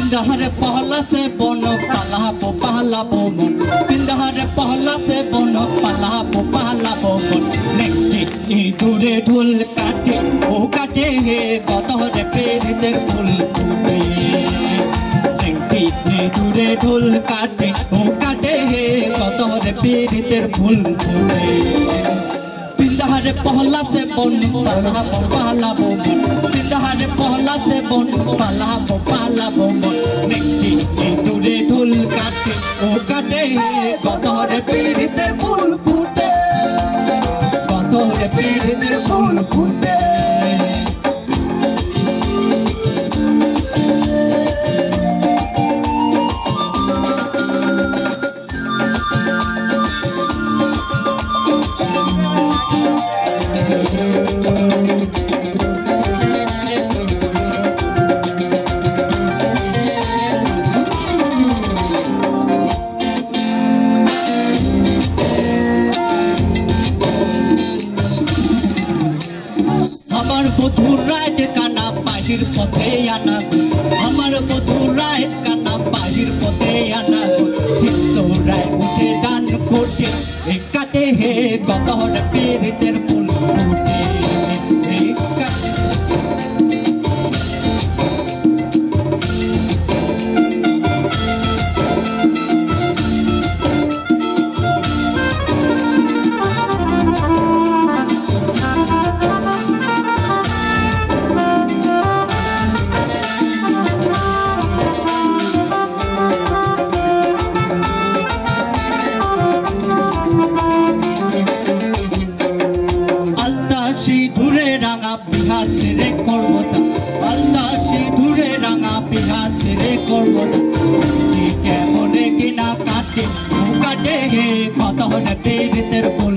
पिंदहर पहला से बोनो पलाबो पहलाबो मन पिंदहर पहला से बोनो पलाबो पहलाबो मन नेक्टी दूरे ढोल काटे ओ काटे हे कतहरे पेरितेर फुल फुटे नेक्टी दूरे ढोल काटे ओ काटे हे कतहरे पेरितेर फुल फुटे पिंदहर पहला से बोनो पलाबो पहलाबो मन पिंदहर पहला से बोनो पलाबो पहलाबो मन नेक्टी दूरे ढोल काटे ओ काटे कतहरे पेरितेर फुल फुटे कतहरे पेरितेर फुल फुटे আমার বধুর রাত কানা বাহির পথে আনা আমার বধুর রাত কানা বাহির পথে আনা রায় উঠে গান করছে একাতে হে কতহর পেরিতের ফুল ফুটে সিঁদুরে রাঙা বিহা ছেড়ে করবো আল্লাহ সিঁদুরে রাঙা বিহা ছেড়ে করবো কেমনে কিনা কাটে কাটে হে কতহরে পেরিতের ফুল